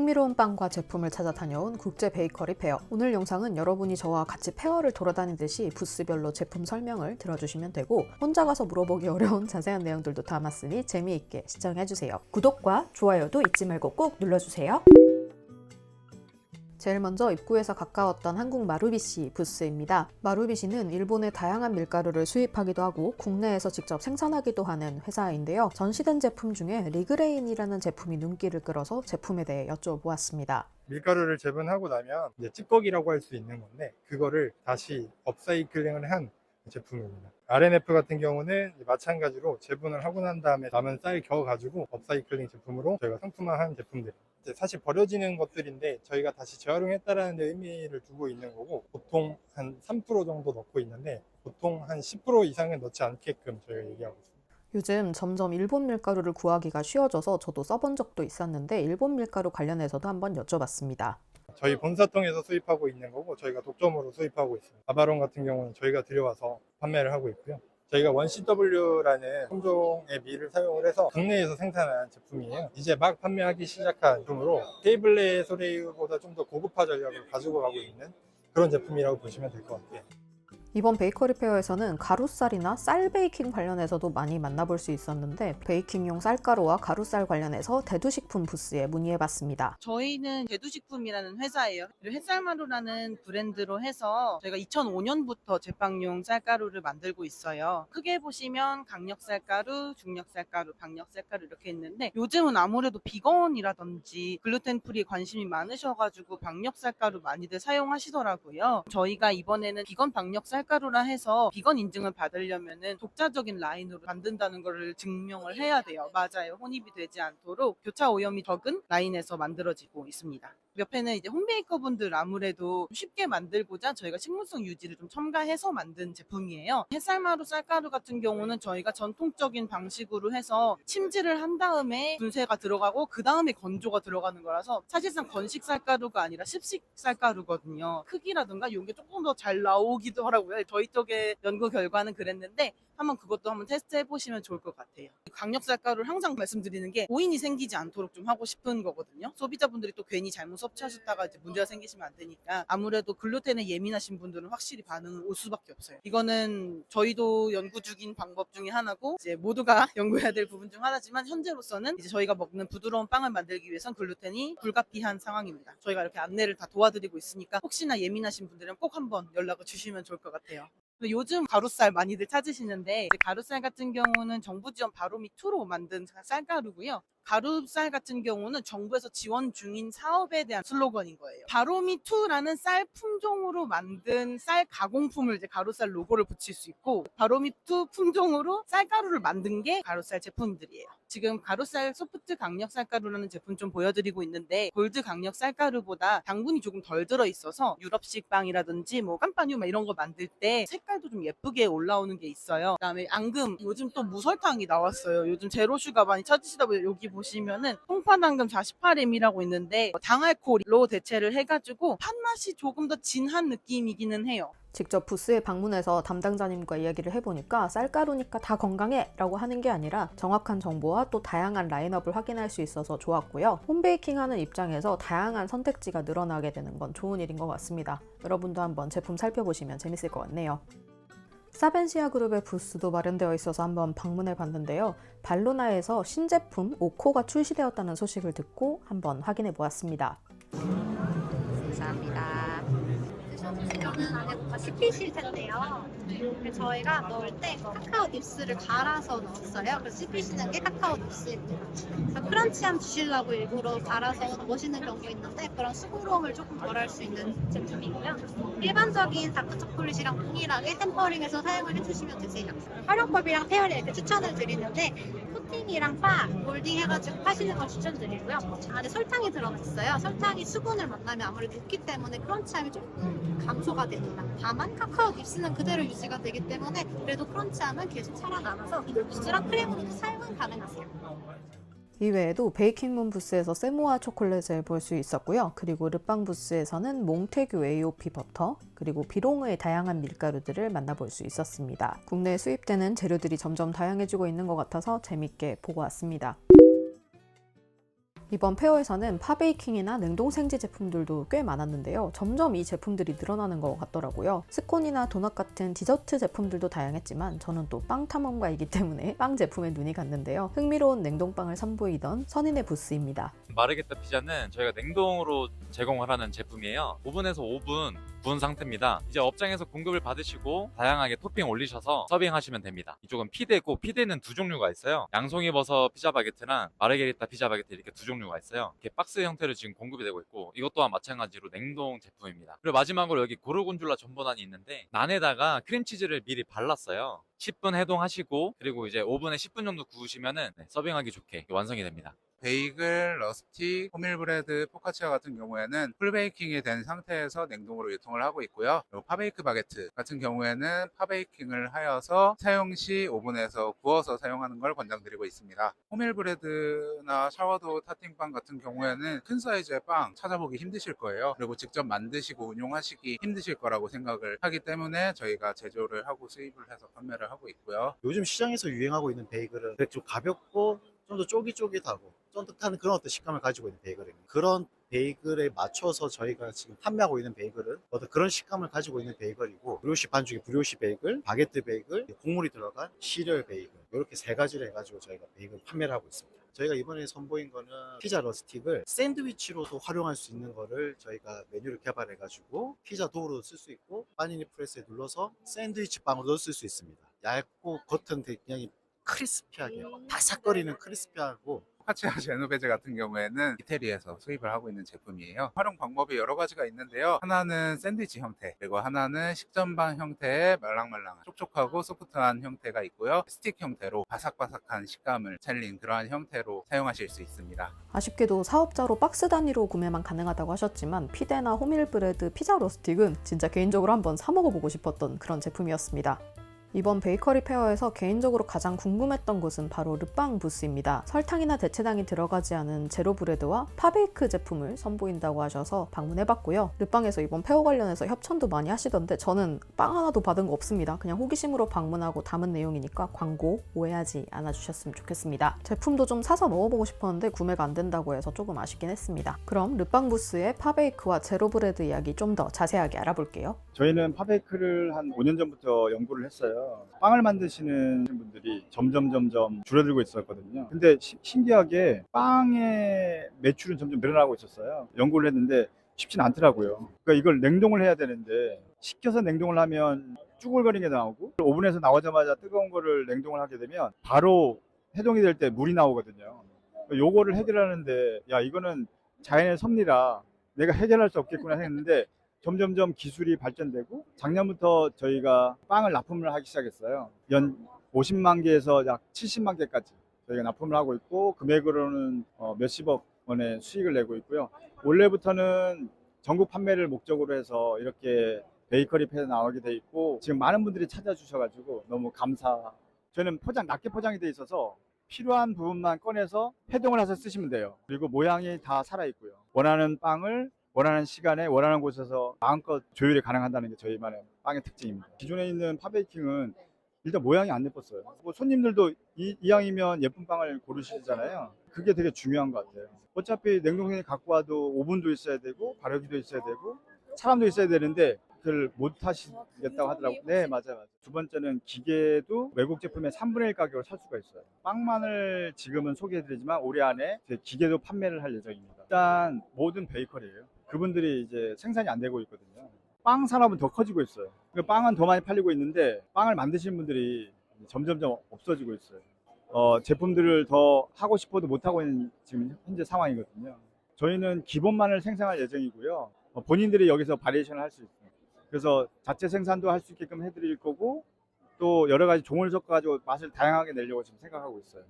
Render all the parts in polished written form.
흥미로운 빵과 제품을 찾아 다녀온 국제 베이커리 페어. 오늘 영상은 여러분이 저와 같이 페어를 돌아다니듯이 부스별로 제품 설명을 들어주시면 되고, 혼자 가서 물어보기 어려운 자세한 내용들도 담았으니 재미있게 시청해주세요. 구독과 좋아요도 잊지 말고 꼭 눌러주세요. 제일 먼저 입구에서 가까웠던 한국 마루비시 부스입니다. 마루비시는 일본의 다양한 밀가루를 수입하기도 하고 국내에서 직접 생산하기도 하는 회사인데요. 전시된 제품 중에 리그레인이라는 제품이 눈길을 끌어서 제품에 대해 여쭤보았습니다. 밀가루를 재분하고 나면 이제 찌꺼기라고 할 수 있는 건데, 그거를 다시 업사이클링을 한 제품입니다. RNF 같은 경우는 마찬가지로 재분을 하고 난 다음에 남은 쌀 겨가지고 업사이클링 제품으로 저희가 상품화한 제품들. 사실 버려지는 것들인데 저희가 다시 재활용했다라는 데 의미를 두고 있는 거고, 보통 한 3% 정도 넣고 있는데 보통 한 10% 이상은 넣지 않게끔 저희가 얘기하고 있습니다. 요즘 점점 일본 밀가루를 구하기가 쉬워져서 저도 써본 적도 있었는데 일본 밀가루 관련해서도 한번 여쭤봤습니다. 저희 본사통에서 수입하고 있는 거고, 저희가 독점으로 수입하고 있습니다. 아바론 같은 경우는 저희가 들여와서 판매를 하고 있고요. 저희가 1CW라는 품종의 밀을 사용을 해서 국내에서 생산한 제품이에요. 이제 막 판매하기 시작한 제품으로 테이블레 소레이유보다 좀 더 고급화 전략을 가지고 가고 있는 그런 제품이라고 보시면 될 것 같아요. 이번 베이커리 페어에서는 가루쌀이나 쌀 베이킹 관련해서도 많이 만나볼 수 있었는데, 베이킹용 쌀가루와 가루쌀 관련해서 대두식품 부스에 문의해봤습니다. 저희는 대두식품이라는 회사예요. 그리고 햇살마루라는 브랜드로 해서 저희가 2005년부터 제빵용 쌀가루를 만들고 있어요. 크게 보시면 강력쌀가루, 중력쌀가루, 박력쌀가루 이렇게 있는데, 요즘은 아무래도 비건이라든지 글루텐 프리에 관심이 많으셔가지고 박력쌀가루 많이들 사용하시더라고요. 저희가 이번에는 비건 박력쌀 가루라 해서 비건 인증을 받으려면은 독자적인 라인으로 만든다는 것을 증명을 해야 돼요. 맞아요. 혼입이 되지 않도록 교차 오염이 적은 라인에서 만들어지고 있습니다. 옆에는 이제 홈베이커 분들 아무래도 쉽게 만들고자 저희가 식물성 유지를 좀 첨가해서 만든 제품이에요. 햇살마루 쌀가루 같은 경우는 저희가 전통적인 방식으로 해서 침질을 한 다음에 분쇄가 들어가고 그 다음에 건조가 들어가는 거라서 사실상 건식 쌀가루가 아니라 습식 쌀가루거든요. 크기라든가 이게 조금 더 잘 나오기도 하라고요. 저희 쪽의 연구 결과는 그랬는데 그것도 한번 테스트 해보시면 좋을 것 같아요. 강력쌀가루를 항상 말씀드리는 게 오인이 생기지 않도록 좀 하고 싶은 거거든요. 소비자분들이 또 괜히 잘못 섭취하셨다가 이제 문제가 생기시면 안 되니까, 아무래도 글루텐에 예민하신 분들은 확실히 반응은 올 수밖에 없어요. 이거는 저희도 연구 중인 방법 중에 하나고, 이제 모두가 연구해야 될 부분 중 하나지만, 현재로서는 이제 저희가 먹는 부드러운 빵을 만들기 위해선 글루텐이 불가피한 상황입니다. 저희가 이렇게 안내를 다 도와드리고 있으니까 혹시나 예민하신 분들은 꼭 한번 연락을 주시면 좋을 것 같아요. 요즘 가루쌀 많이들 찾으시는데, 가루쌀 같은 경우는 정부 지원 바로미2로 만든 쌀가루고요. 가루쌀 같은 경우는 정부에서 지원 중인 사업에 대한 슬로건인 거예요. 바로미2라는 쌀 품종으로 만든 쌀 가공품을 이제 가루쌀 로고를 붙일 수 있고, 바로미2 품종으로 쌀가루를 만든 게 가루쌀 제품들이에요. 지금 가루쌀 소프트 강력 쌀가루라는 제품 좀 보여드리고 있는데, 골드 강력 쌀가루보다 당분이 조금 덜 들어있어서 유럽식 빵이라든지 뭐 깜빠뉴 이런 거 만들 때 색깔도 좀 예쁘게 올라오는 게 있어요. 그다음에 앙금, 요즘 또 무설탕이 나왔어요. 요즘 제로슈가 많이 찾으시다 보니 여기 보시면은 통파당금 48m이라고 있는데, 당알코올로 대체를 해가지고 팥맛이 조금 더 진한 느낌이기는 해요. 직접 부스에 방문해서 담당자님과 이야기를 해보니까 쌀가루니까 다 건강해 라고 하는 게 아니라 정확한 정보와 또 다양한 라인업을 확인할 수 있어서 좋았고요. 홈베이킹 하는 입장에서 다양한 선택지가 늘어나게 되는 건 좋은 일인 것 같습니다. 여러분도 한번 제품 살펴보시면 재밌을 것 같네요. 사벤시아 그룹의 부스도 마련되어 있어서 한번 방문해 봤는데요. 발로나에서 신제품 오코가 출시되었다는 소식을 듣고 한번 확인해 보았습니다. 감사합니다. 이거는 안에 뭔가 씹히실 텐데요. 저희가 넣을 때 카카오 닙스를 갈아서 넣었어요. 그래서 씹히시는 게 카카오 닙스입니다. 그래서 크런치함 주시려고 일부러 갈아서 넣으시는 경우 있는데, 그런 수고로움을 조금 덜할 수 있는 제품이고요. 일반적인 다크 초콜릿이랑 동일하게 템퍼링해서 사용을 해주시면 되세요. 활용법이랑 페어링 이렇게 추천을 드리는데, 코팅이랑 바, 몰딩 해가지고 하시는 걸 추천드리고요. 안에 설탕이 들어가 있어요. 설탕이 수분을 만나면 아무래도 녹기 때문에 크런치함이 조금 감소가 됩니다. 다만 카카오 닙스는 그대로 유지가 되기 때문에 그래도 크런치함은 계속 살아남아서 주스랑 크림으로도 사용은 가능하세요. 이외에도 베이킹문 부스에서 세모아 초콜릿을 볼 수 있었고요. 그리고 르빵 부스에서는 몽테규 AOP 버터, 그리고 비롱의 다양한 밀가루들을 만나볼 수 있었습니다. 국내에 수입되는 재료들이 점점 다양해지고 있는 것 같아서 재밌게 보고 왔습니다. 이번 페어에서는 파베이킹이나 냉동 생지 제품들도 꽤 많았는데요. 점점 이 제품들이 늘어나는 것 같더라고요. 스콘이나 도넛 같은 디저트 제품들도 다양했지만 저는 또 빵 탐험가이기 때문에 빵 제품에 눈이 갔는데요. 흥미로운 냉동빵을 선보이던 선인의 부스입니다. 마르게타 피자는 저희가 냉동으로 제공을 하는 제품이에요. 오븐에서 5분 구운 상태입니다. 이제 업장에서 공급을 받으시고 다양하게 토핑 올리셔서 서빙하시면 됩니다. 이쪽은 피데고, 피데는 두 종류가 있어요. 양송이버섯 피자 바게트랑 마르게리타 피자 바게트 이렇게 두 종류가 있어요. 이렇게 박스 형태로 지금 공급이 되고 있고, 이것 또한 마찬가지로 냉동 제품입니다. 그리고 마지막으로 여기 고르곤졸라 전분난이 있는데, 난에다가 크림치즈를 미리 발랐어요. 10분 해동하시고, 그리고 이제 오븐에 10분 정도 구우시면은 서빙하기 좋게 완성이 됩니다. 베이글, 러스틱, 호밀브레드, 포카치아 같은 경우에는 풀베이킹이 된 상태에서 냉동으로 유통을 하고 있고요. 그리고 파베이크 바게트 같은 경우에는 파베이킹을 하여서 사용 시 오븐에서 구워서 사용하는 걸 권장드리고 있습니다. 호밀브레드나 샤워도우 타팅빵 같은 경우에는 큰 사이즈의 빵 찾아보기 힘드실 거예요. 그리고 직접 만드시고 운용하시기 힘드실 거라고 생각을 하기 때문에 저희가 제조를 하고 수입을 해서 판매를 하고 있고요. 요즘 시장에서 유행하고 있는 베이글은 좀 가볍고 좀 더 쫄깃쫄깃하고 쫀득한 그런 어떤 식감을 가지고 있는 베이글입니다. 그런 베이글에 맞춰서 저희가 지금 판매하고 있는 베이글은 어떤 그런 식감을 가지고 있는 베이글이고, 브리오시 반죽에 브리오시 베이글, 바게트 베이글, 곡물이 들어간 시리얼 베이글, 이렇게 세 가지를 해가지고 저희가 베이글 판매를 하고 있습니다. 저희가 이번에 선보인 거는 피자 러스틱을 샌드위치로도 활용할 수 있는 거를 저희가 메뉴를 개발해가지고 피자 도우로 쓸 수 있고, 파니니 프레스에 눌러서 샌드위치 빵으로도 쓸 수 있습니다. 얇고 겉은 굉장히 크리스피하게, 바삭거리는 크리스피하고. 포카치아 제노베제 같은 경우에는 이태리에서 수입을 하고 있는 제품이에요. 활용 방법이 여러 가지가 있는데요. 하나는 샌드위치 형태, 그리고 하나는 식전빵 형태의 말랑말랑한 촉촉하고 소프트한 형태가 있고요. 스틱 형태로 바삭바삭한 식감을 살린 그러한 형태로 사용하실 수 있습니다. 아쉽게도 사업자로 박스 단위로 구매만 가능하다고 하셨지만 피데나 호밀브레드, 피자 러스틱은 진짜 개인적으로 한번 사 먹어보고 싶었던 그런 제품이었습니다. 이번 베이커리 페어에서 개인적으로 가장 궁금했던 곳은 바로 르빵 부스입니다. 설탕이나 대체당이 들어가지 않은 제로브레드와 파베이크 제품을 선보인다고 하셔서 방문해봤고요. 르빵에서 이번 페어 관련해서 협찬도 많이 하시던데 저는 빵 하나도 받은 거 없습니다. 그냥 호기심으로 방문하고 담은 내용이니까 광고 오해하지 않아주셨으면 좋겠습니다. 제품도 좀 사서 먹어보고 싶었는데 구매가 안 된다고 해서 조금 아쉽긴 했습니다. 그럼 르빵 부스의 파베이크와 제로브레드 이야기 좀 더 자세하게 알아볼게요. 저희는 파베이크를 한 5년 전부터 연구를 했어요. 빵을 만드시는 분들이 점점 줄어들고 있었거든요. 근데 신기하게 빵의 매출은 점점 늘어나고 있었어요. 연구를 했는데 쉽진 않더라고요. 그러니까 이걸 냉동을 해야 되는데 식혀서 냉동을 하면 쭈글거리게 나오고, 오븐에서 나오자마자 뜨거운 거를 냉동을 하게 되면 바로 해동이 될 때 물이 나오거든요. 요거를 해결하는데, 야, 이거는 자연의 섭리라 내가 해결할 수 없겠구나 했는데, 점점점 기술이 발전되고 작년부터 저희가 빵을 납품을 하기 시작했어요. 연 50만 개에서 약 70만 개까지 저희가 납품을 하고 있고, 금액으로는 몇십억 원의 수익을 내고 있고요. 올해부터는 전국 판매를 목적으로 해서 이렇게 베이커리 페어에 나오게 돼 있고, 지금 많은 분들이 찾아주셔가지고 너무 감사. 저는 낮게 포장이 돼 있어서 필요한 부분만 꺼내서 해동을 해서 쓰시면 돼요. 그리고 모양이 다 살아있고요. 원하는 빵을 원하는 시간에 원하는 곳에서 마음껏 조율이 가능하다는 게 저희만의 빵의 특징입니다. 기존에 있는 파베이킹은 일단 모양이 안 예뻤어요. 뭐 손님들도 이왕이면 예쁜 빵을 고르시잖아요. 그게 되게 중요한 것 같아요. 어차피 냉동생에 갖고 와도 오븐도 있어야 되고 발효기도 있어야 되고 사람도 있어야 되는데 그걸 못 하시겠다고 하더라고요. 네, 맞아요. 두 번째는 기계도 외국 제품의 3분의 1 가격으로 살 수가 있어요. 빵만을 지금은 소개해드리지만 올해 안에 제 기계도 판매를 할 예정입니다. 일단 모든 베이커리예요. 그분들이 이제 생산이 안 되고 있거든요. 빵 산업은 더 커지고 있어요. 빵은 더 많이 팔리고 있는데 빵을 만드시는 분들이 점점점 없어지고 있어요. 제품들을 더 하고 싶어도 못 하고 있는 지금 현재 상황이거든요. 저희는 기본만을 생산할 예정이고요. 본인들이 여기서 바리에이션을 할 수 있어요. 그래서 자체 생산도 할 수 있게끔 해드릴 거고, 또 여러 가지 종을 섞어가지고 맛을 다양하게 내려고 지금 생각하고 있어요.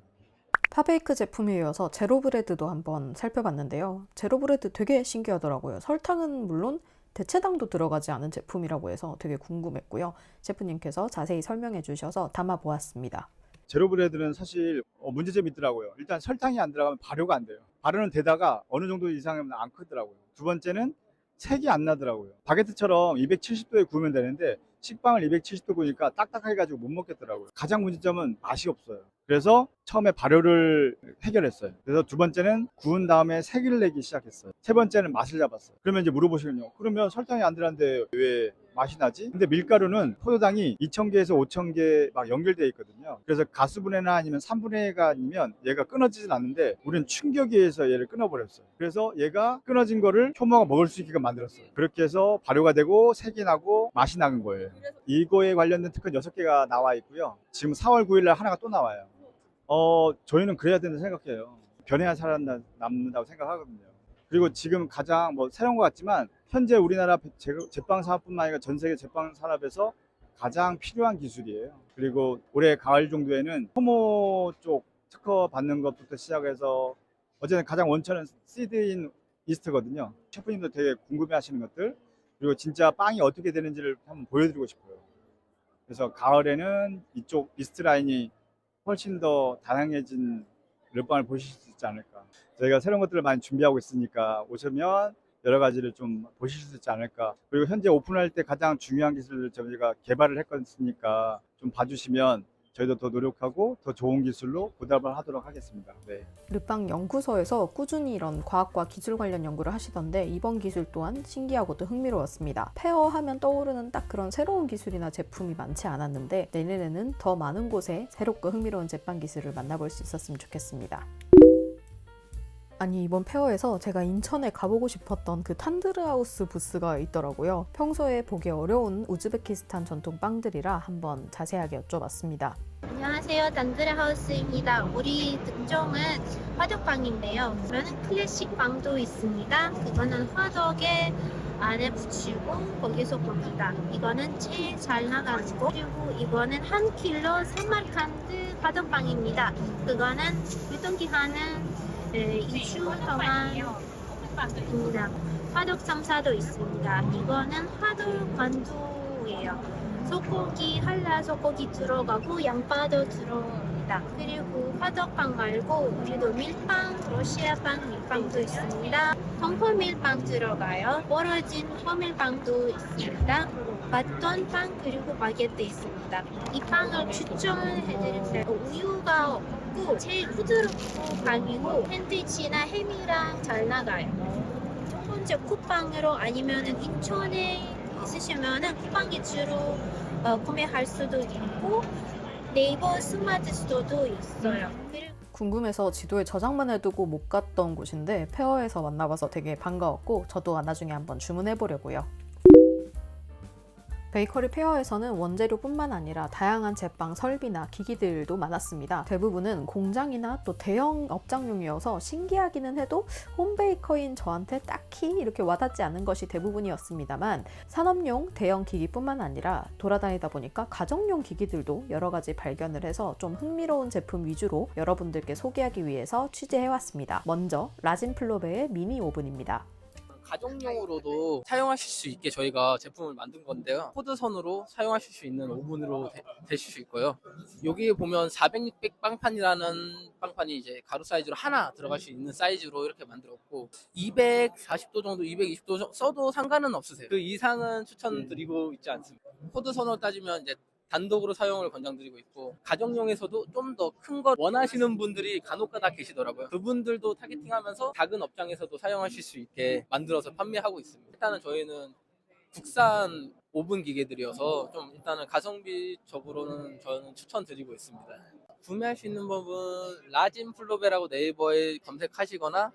파베이크 제품에 이어서 제로브레드도 한번 살펴봤는데요. 제로브레드 되게 신기하더라고요. 설탕은 물론 대체당도 들어가지 않은 제품이라고 해서 되게 궁금했고요. 셰프님께서 자세히 설명해 주셔서 담아보았습니다. 제로브레드는 사실 문제점이 있더라고요. 일단 설탕이 안 들어가면 발효가 안 돼요. 발효는 되다가 어느 정도 이상이면 안 크더라고요. 두 번째는 색이 안 나더라고요. 바게트처럼 270도에 구우면 되는데 식빵을 270도 구우니까 딱딱해가지고 못 먹겠더라고요. 가장 문제점은 맛이 없어요. 그래서 처음에 발효를 해결했어요. 그래서 두 번째는 구운 다음에 색을 내기 시작했어요. 세 번째는 맛을 잡았어요. 그러면 이제 물어보시군요. 그러면 설탕이 안 들어갔는데 왜 맛이 나지? 근데 밀가루는 포도당이 2000개에서 5000개 막 연결되어 있거든요. 그래서 가수분해나 아니면 3분해가 아니면 얘가 끊어지진 않는데 우리는 충격에 의해서 얘를 끊어버렸어요. 그래서 얘가 끊어진 거를 효모가 먹을 수 있게끔 만들었어요. 그렇게 해서 발효가 되고 색이 나고 맛이 나는 거예요. 이거에 관련된 특허 6개가 나와 있고요. 지금 4월 9일 날 하나가 또 나와요. 저희는 그래야 된다고 생각해요. 변해야 살아남는다고 생각하거든요. 그리고 지금 가장 새로운 것 같지만 현재 우리나라 제빵 산업뿐만 아니라 전 세계 제빵 산업에서 가장 필요한 기술이에요. 그리고 올해 가을 정도에는 효모 쪽 특허 받는 것부터 시작해서 어쨌든 가장 원천은 시드인 이스트거든요. 셰프님도 되게 궁금해하시는 것들, 그리고 진짜 빵이 어떻게 되는지를 한번 보여드리고 싶어요. 그래서 가을에는 이쪽 이스트 라인이 훨씬 더 다양해진 르빵을 보실 수 있지 않을까. 저희가 새로운 것들을 많이 준비하고 있으니까 오시면 여러 가지를 좀 보실 수 있지 않을까. 그리고 현재 오픈할 때 가장 중요한 기술을 저희가 개발을 했으니까 좀 봐주시면 저희도 더 노력하고 더 좋은 기술로 보답을 하도록 하겠습니다. 네. 르빵 연구소에서 꾸준히 이런 과학과 기술 관련 연구를 하시던데 이번 기술 또한 신기하고 또 흥미로웠습니다. 페어 하면 떠오르는 딱 그런 새로운 기술이나 제품이 많지 않았는데 내년에는 더 많은 곳에 새롭고 흥미로운 제빵 기술을 만나볼 수 있었으면 좋겠습니다. 아니, 이번 페어에서 제가 인천에 가보고 싶었던 그 탄드르하우스 부스가 있더라고요. 평소에 보기 어려운 우즈베키스탄 전통 빵들이라 한번 자세하게 여쭤봤습니다. 안녕하세요. 단드르하우스입니다. 우리 특종은 화덕빵인데요. 그러면 클래식 빵도 있습니다. 그거는 화덕에 안에 붙이고 거기서 봅니다. 이거는 제일 잘 나가는 거. 그리고 이거는 1kg 사마르칸드 화덕빵입니다. 그거는 유통기한은 2주 동안입니다. 화덕 3사도 있습니다. 이거는 화덕 관두예요. 소고기, 한라 소고기 들어가고 양파도 들어옵니다. 그리고 화덕빵 말고 우리도 밀빵, 러시아빵, 밀빵도 있습니다. 동포 밀빵 들어가요. 벌어진 호밀빵도 있습니다. 바톤빵 그리고 바게트 있습니다. 이 빵을 추천해드릴게요. 우유가 없고 제일 부드럽고 빵이고 샌드위치나 햄이랑 잘 나가요. 첫 번째 쿠팡으로 아니면은 인천에 있으시면은 쿠팡이 주로 구매할 수도 있고 네이버 스마트 스토어도 있어요. 궁금해서 지도에 저장만 해두고 못 갔던 곳인데 페어에서 만나봐서 되게 반가웠고 저도 나중에 한번 주문해보려고요. 베이커리 페어에서는 원재료뿐만 아니라 다양한 제빵 설비나 기기들도 많았습니다. 대부분은 공장이나 또 대형 업장용이어서 신기하기는 해도 홈베이커인 저한테 딱히 이렇게 와닿지 않은 것이 대부분이었습니다만 산업용 대형 기기뿐만 아니라 돌아다니다 보니까 가정용 기기들도 여러 가지 발견을 해서 좀 흥미로운 제품 위주로 여러분들께 소개하기 위해서 취재해왔습니다. 먼저 라진플로베의 미니 오븐입니다. 가정용으로도 사용하실 수 있게 저희가 제품을 만든 건데요. 코드선으로 사용하실 수 있는 오븐으로 되실 수 있고요. 여기 보면 400, 600 빵판이라는 빵판이 이제 가루 사이즈로 하나 들어갈 수 있는 사이즈로 이렇게 만들었고 240도 정도, 220도 써도 상관은 없으세요. 그 이상은 추천드리고 있지 않습니다. 코드선으로 따지면 이제 단독으로 사용을 권장드리고 있고 가정용에서도 좀 더 큰 걸 원하시는 분들이 간혹가다 계시더라고요. 그분들도 타겟팅하면서 작은 업장에서도 사용하실 수 있게 만들어서 판매하고 있습니다. 일단은 저희는 국산 오븐 기계들이어서 좀 일단은 가성비적으로는 저는 추천드리고 있습니다. 구매할 수 있는 법은 라진플로베라고 네이버에 검색하시거나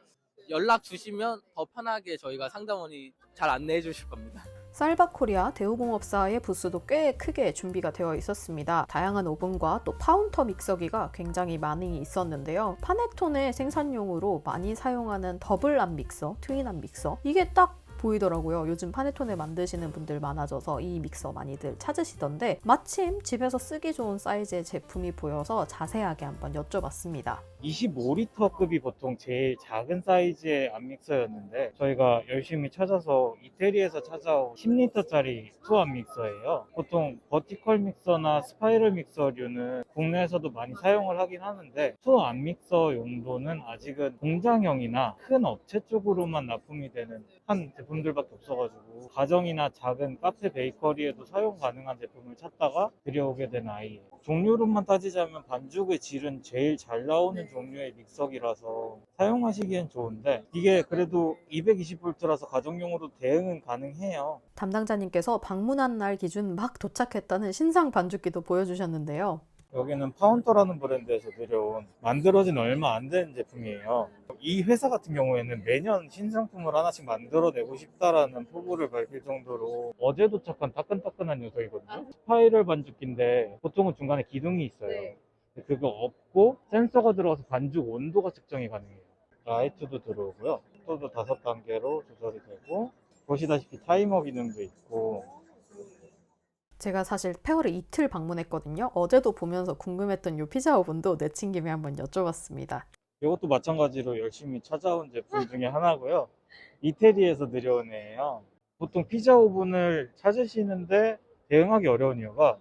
연락 주시면 더 편하게 저희가 상담원이 잘 안내해 주실 겁니다. 쌀바코리아 대우공업사의 부스도 꽤 크게 준비가 되어 있었습니다. 다양한 오븐과 또 파운터 믹서기가 굉장히 많이 있었는데요. 파네톤의 생산용으로 많이 사용하는 더블암 믹서, 트윈암 믹서 이게 딱 보이더라고요. 요즘 파네톤을 만드시는 분들 많아져서 이 믹서 많이들 찾으시던데 마침 집에서 쓰기 좋은 사이즈의 제품이 보여서 자세하게 한번 여쭤봤습니다. 25리터급이 보통 제일 작은 사이즈의 암믹서였는데 저희가 열심히 찾아서 이태리에서 찾아온 10리터짜리 투암 믹서예요. 보통 버티컬 믹서나 스파이럴 믹서류는 국내에서도 많이 사용을 하긴 하는데 투암 믹서 용도는 아직은 공장형이나 큰 업체 쪽으로만 납품이 되는 한 제품들밖에 없어가지고 가정이나 작은 카페 베이커리에도 사용 가능한 제품을 찾다가 들여오게 된 아이예요. 종류로만 따지자면 반죽의 질은 제일 잘 나오는 종류의 믹서기라서 사용하시기엔 좋은데 이게 그래도 220V라서 가정용으로 대응은 가능해요. 담당자님께서 방문한 날 기준 막 도착했다는 신상 반죽기도 보여주셨는데요. 여기는 파운터라는 브랜드에서 들여온 만들어진 얼마 안 된 제품이에요. 이 회사 같은 경우에는 매년 신상품을 하나씩 만들어내고 싶다라는 포부를 밝힐 정도로 어제 도착한 따끈따끈한 녀석이거든요. 스파이럴 반죽기인데 보통은 중간에 기둥이 있어요. 그거 없고 센서가 들어가서 반죽 온도가 측정이 가능해요. 라이트도 들어오고요. 속도도 5단계로 조절이 되고 보시다시피 타이머 기능도 있고 제가 사실 페어를 이틀 방문했거든요. 어제도 보면서 궁금했던 이 피자 오븐도 내친 김에 한번 여쭤봤습니다. 이것도 마찬가지로 열심히 찾아온 제품 중에 하나고요. 이태리에서 들여온 애예요. 보통 피자 오븐을 찾으시는데 대응하기 어려운 이유가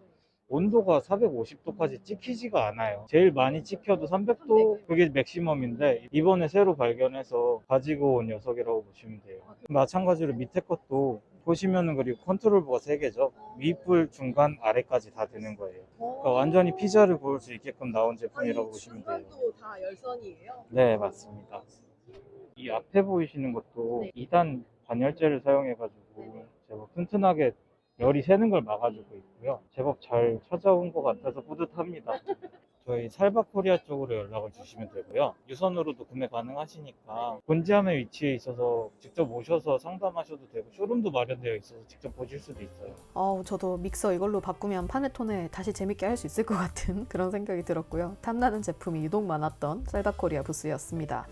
온도가 450도까지 찍히지가 않아요. 제일 많이 찍혀도 300도 그게 맥시멈인데 이번에 새로 발견해서 가지고 온 녀석이라고 보시면 돼요. 마찬가지로 밑에 것도 보시면은 그리고 컨트롤부가 3개죠. 윗불, 중간, 아래까지 다 되는 거예요. 그러니까 완전히 피자를 구울 수 있게끔 나온 제품이라고 보시면 돼요. 다 열선이에요? 네, 맞습니다. 이 앞에 보이시는 것도 2단 반열재를 사용해가지고 제법 튼튼하게 열이 새는 걸 막아주고 있고요. 제법 잘 찾아온 것 같아서 뿌듯합니다. 저희 살바코리아 쪽으로 연락을 주시면 되고요. 유선으로도 구매 가능하시니까 곤지암의 위치에 있어서 직접 오셔서 상담하셔도 되고 쇼룸도 마련되어 있어서 직접 보실 수도 있어요. 저도 믹서 이걸로 바꾸면 파네토네 다시 재밌게 할 수 있을 것 같은 그런 생각이 들었고요. 탐나는 제품이 유독 많았던 살바코리아 부스였습니다.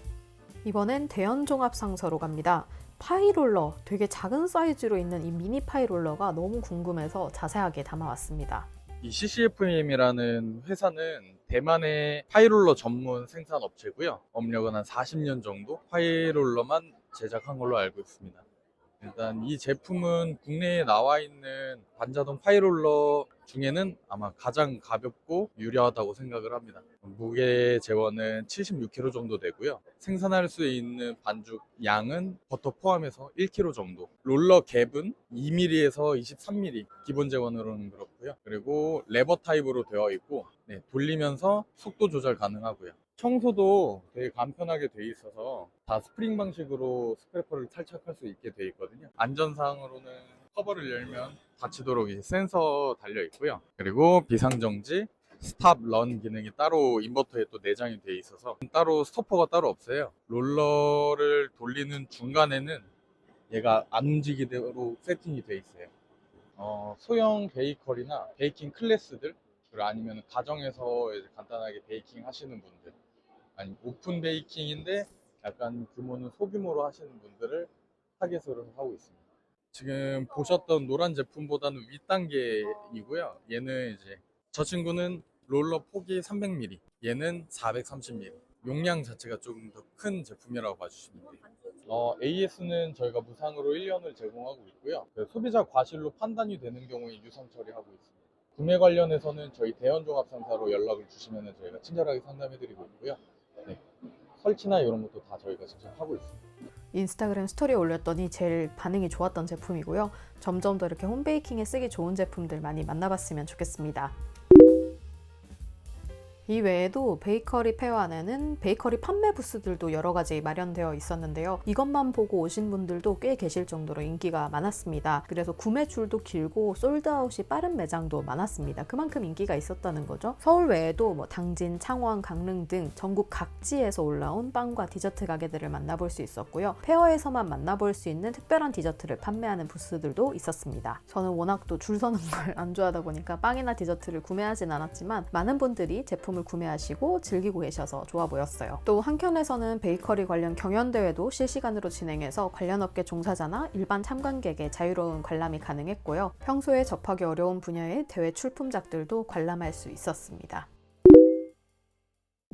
이번엔 대연 종합 상서로 갑니다. 파이롤러, 되게 작은 사이즈로 있는 이 미니 파이롤러가 너무 궁금해서 자세하게 담아왔습니다. 이 CCFM이라는 회사는 대만의 파이롤러 전문 생산 업체고요. 업력은 한 40년 정도 파이롤러만 제작한 걸로 알고 있습니다. 일단 이 제품은 국내에 나와 있는 반자동 파이롤러 중에는 아마 가장 가볍고 유려하다고 생각을 합니다. 무게 재원은 76kg 정도 되고요. 생산할 수 있는 반죽 양은 버터 포함해서 1kg 정도. 롤러 갭은 2mm에서 23mm 기본 재원으로는 그렇고요. 그리고 레버 타입으로 되어 있고 돌리면서 속도 조절 가능하고요. 청소도 되게 간편하게 돼 있어서 다 스프링 방식으로 스크래퍼를 탈착할 수 있게 돼 있거든요. 안전상으로는 커버를 열면 닫히도록 이제 센서 달려 있고요. 그리고 비상정지, 스탑, 런 기능이 따로 인버터에 또 내장이 돼 있어서 따로 스토퍼가 따로 없어요. 롤러를 돌리는 중간에는 얘가 안 움직이도록 세팅이 돼 있어요. 소형 베이커리나 베이킹 클래스들 그리고 아니면 가정에서 이제 간단하게 베이킹 하시는 분들 아니면 오픈 베이킹인데 약간 규모는 소규모로 하시는 분들을 타겟으로 하고 있습니다. 지금 보셨던 노란 제품보다는 윗단계이고요. 얘는 이제 저 친구는 롤러 폭이 300mm, 얘는 430mm. 용량 자체가 조금 더 큰 제품이라고 봐주시면 돼요. AS는 저희가 무상으로 1년을 제공하고 있고요. 소비자 과실로 판단이 되는 경우에 유상 처리하고 있습니다. 구매 관련해서는 저희 대연종합상사로 연락을 주시면 저희가 친절하게 상담해드리고 있고요. 설치나 이런 것도 다 저희가 직접 하고 있습니다. 인스타그램 스토리에 올렸더니 제일 반응이 좋았던 제품이고요. 점점 더 이렇게 홈베이킹에 쓰기 좋은 제품들 많이 만나봤으면 좋겠습니다. 이 외에도 베이커리 페어 안에는 베이커리 판매 부스들도 여러 가지 마련되어 있었는데요. 이것만 보고 오신 분들도 꽤 계실 정도로 인기가 많았습니다. 그래서 구매 줄도 길고 솔드아웃이 빠른 매장도 많았습니다. 그만큼 인기가 있었다는 거죠. 서울 외에도 당진, 창원, 강릉 등 전국 각지에서 올라온 빵과 디저트 가게들을 만나볼 수 있었고요. 페어에서만 만나볼 수 있는 특별한 디저트를 판매하는 부스들도 있었습니다. 저는 워낙 또 줄 서는 걸 안 좋아하다 보니까 빵이나 디저트를 구매하진 않았지만 많은 분들이 제품을 구매하시고 즐기고 계셔서 좋아 보였어요. 또 한켠에서는 베이커리 관련 경연대회도 실시간으로 진행해서 관련 업계 종사자나 일반 참관객의 자유로운 관람이 가능했고요. 평소에 접하기 어려운 분야의 대회 출품작들도 관람할 수 있었습니다.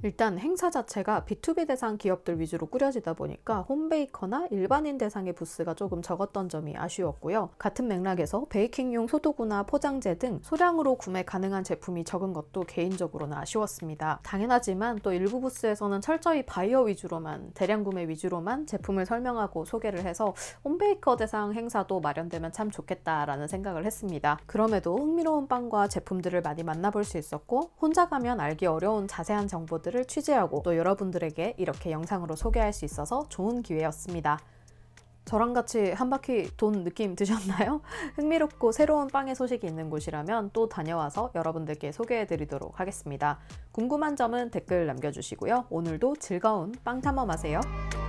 일단 행사 자체가 B2B 대상 기업들 위주로 꾸려지다 보니까 홈베이커나 일반인 대상의 부스가 조금 적었던 점이 아쉬웠고요. 같은 맥락에서 베이킹용 소도구나 포장재 등 소량으로 구매 가능한 제품이 적은 것도 개인적으로는 아쉬웠습니다. 당연하지만 또 일부 부스에서는 철저히 바이어 위주로만, 대량 구매 위주로만 제품을 설명하고 소개를 해서 홈베이커 대상 행사도 마련되면 참 좋겠다라는 생각을 했습니다. 그럼에도 흥미로운 빵과 제품들을 많이 만나볼 수 있었고, 혼자 가면 알기 어려운 자세한 정보들을 취재하고 또 여러분들에게 이렇게 영상으로 소개할 수 있어서 좋은 기회였습니다. 저랑 같이 한 바퀴 돈 느낌 드셨나요? 흥미롭고 새로운 빵의 소식이 있는 곳이라면 또 다녀와서 여러분들께 소개해드리도록 하겠습니다. 궁금한 점은 댓글 남겨주시고요. 오늘도 즐거운 빵 탐험하세요.